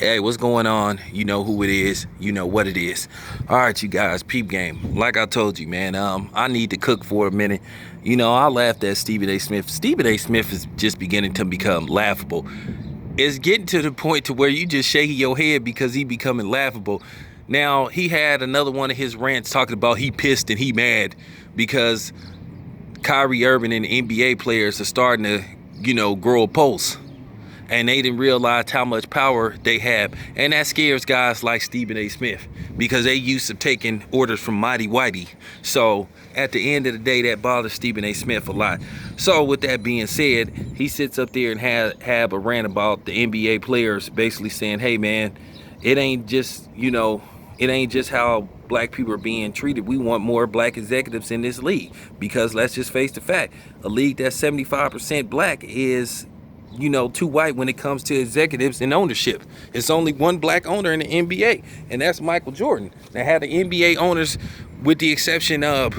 Hey, what's going on? You know who it is. You know what it is. All right, you guys, peep game. Like I told you, man, I need to cook for a minute. You know, I laughed at Stephen A. Smith. Stephen A. Smith is just beginning to become laughable. It's getting to the point to where you just shaking your head because he becoming laughable. Now, he had another one of his rants talking about he pissed and he mad because Kyrie Irving and the NBA players are starting to, grow a pulse. And they didn't realize how much power they have. And that scares guys like Stephen A. Smith because they used to taking orders from Mighty Whitey. So at the end of the day, that bothers Stephen A. Smith a lot. So with that being said, he sits up there and have a rant about the NBA players, basically saying, hey man, it ain't just, it ain't just how black people are being treated. We want more black executives in this league because let's just face the fact, a league that's 75% black is too white when it comes to executives and ownership. It's only one black owner in the NBA, and that's Michael Jordan. Now, had the NBA owners, with the exception of,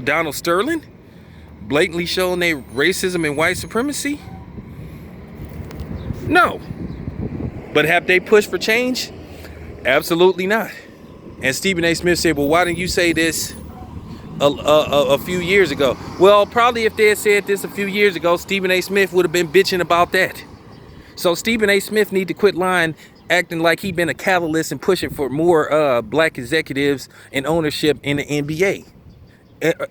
Donald Sterling, blatantly showing their racism and white supremacy? No. But have they pushed for change? Absolutely not. And Stephen A. Smith said, well, why didn't you say this a few years ago? Well, probably if they had said this a few years ago, Stephen A. Smith would have been bitching about that. So Stephen A. Smith need to quit lying, acting like he been a catalyst and pushing for more black executives and ownership in the NBA.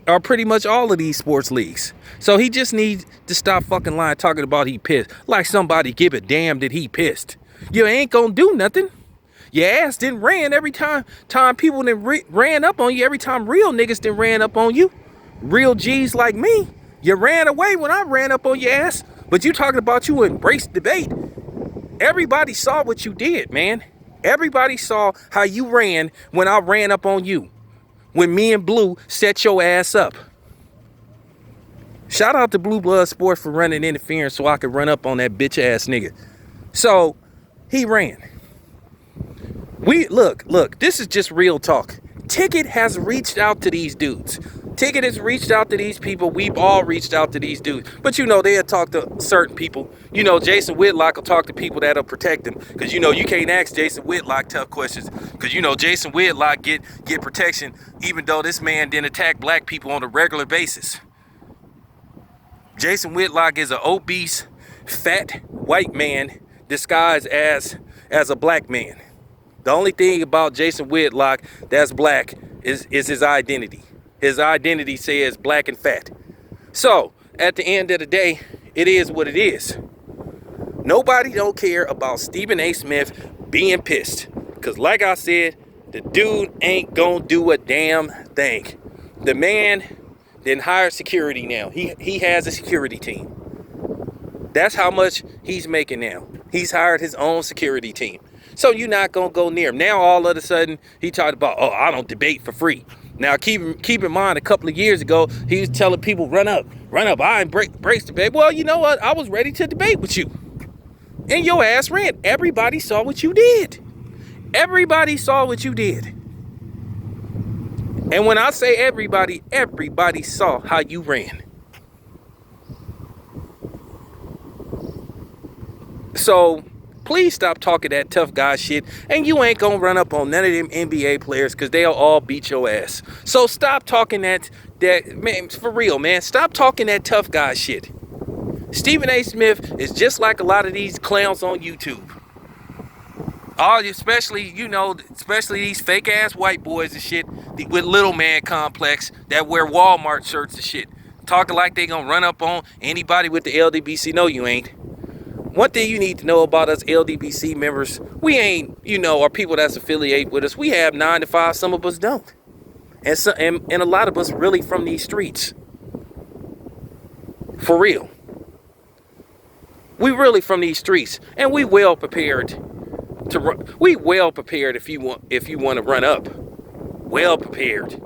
Or pretty much all of these sports leagues. So he just needs to stop fucking lying, talking about he pissed. Like somebody give a damn that he pissed. You ain't gonna do nothing. Your ass didn't ran every time people didn't ran up on you. Every time real niggas didn't ran up on you. Real G's like me. You ran away when I ran up on your ass. But you talking about you embraced debate. Everybody saw what you did, man. Everybody saw how you ran when I ran up on you. When me and Blue set your ass up. Shout out to Blue Blood Sports for running interference so I could run up on that bitch ass nigga. So he ran. Look, this is just real talk. Ticket has reached out to these dudes. Ticket has reached out to these people. We've all reached out to these dudes. But they'll talk to certain people. Jason Whitlock will talk to people that'll protect him. Because you can't ask Jason Whitlock tough questions. Because Jason Whitlock get protection even though this man didn't attack black people on a regular basis. Jason Whitlock is an obese, fat, white man disguised as a black man. The only thing about Jason Whitlock that's black is his identity. His identity says black and fat. So, at the end of the day, it is what it is. Nobody don't care about Stephen A. Smith being pissed. Because like I said, the dude ain't gonna do a damn thing. The man didn't hire security now. He has a security team. That's how much he's making now. He's hired his own security team. So you're not going to go near him. Now, all of a sudden, he talked about, oh, I don't debate for free. Now, keep in mind, a couple of years ago, he was telling people, run up. I embrace debate. Well, you know what? I was ready to debate with you. And your ass ran. Everybody saw what you did. Everybody saw what you did. And when I say everybody saw how you ran. So please stop talking that tough guy shit. And you ain't gonna run up on none of them NBA players because they'll all beat your ass. So stop talking that man, for real, man. Stop talking that tough guy shit. Stephen A. Smith is just like a lot of these clowns on YouTube. Especially these fake ass white boys and shit with little man complex that wear Walmart shirts and shit. Talking like they gonna run up on anybody with the LDBC. No, you ain't. One thing you need to know about us LDBC members, we ain't, or people that's affiliated with us, we have 9 to 5, some of us don't. And a lot of us really from these streets. For real. We really from these streets. And we well prepared to run. We well prepared if you want to run up. Well prepared.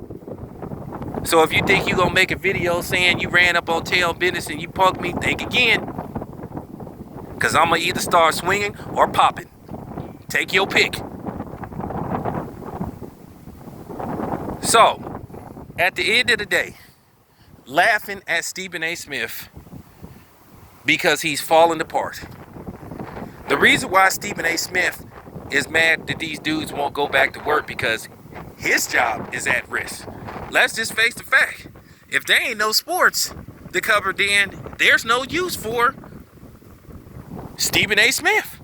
So if you think you gonna make a video saying you ran up on tail business and you punked me, think again. Because I'm going to either start swinging or popping. Take your pick. So, at the end of the day, laughing at Stephen A. Smith because he's falling apart. The reason why Stephen A. Smith is mad that these dudes won't go back to work because his job is at risk. Let's just face the fact. If there ain't no sports to cover, then there's no use for Stephen A. Smith.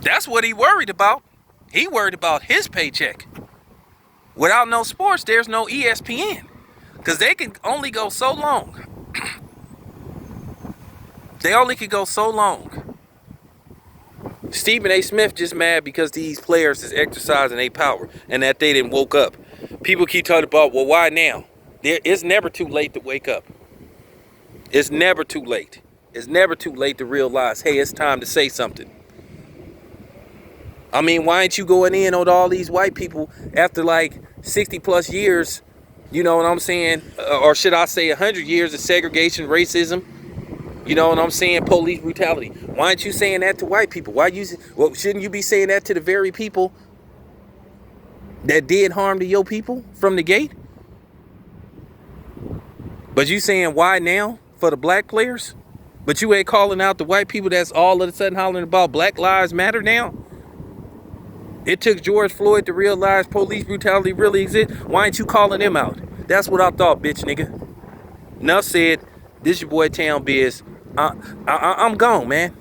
That's what he worried about. He worried about his paycheck. Without no sports, there's no ESPN. Because they can only go so long. They only can go so long. Stephen A. Smith just mad because these players is exercising their power and that they didn't woke up. People keep talking about, well, why now? It's never too late to wake up. It's never too late. It's never too late to realize, hey, it's time to say something. I mean, why ain't you going in on all these white people after like 60 plus years, you know what I'm saying? Or should I say 100 years of segregation, racism, you know what I'm saying? Police brutality. Why aren't you saying that to white people? Well, shouldn't you be saying that to the very people that did harm to your people from the gate? But you saying why now for the black players? But you ain't calling out the white people that's all of a sudden hollering about Black Lives Matter now? It took George Floyd to realize police brutality really exists. Why ain't you calling them out? That's what I thought, bitch nigga. Enough said. This your boy Town Biz. I'm gone, man.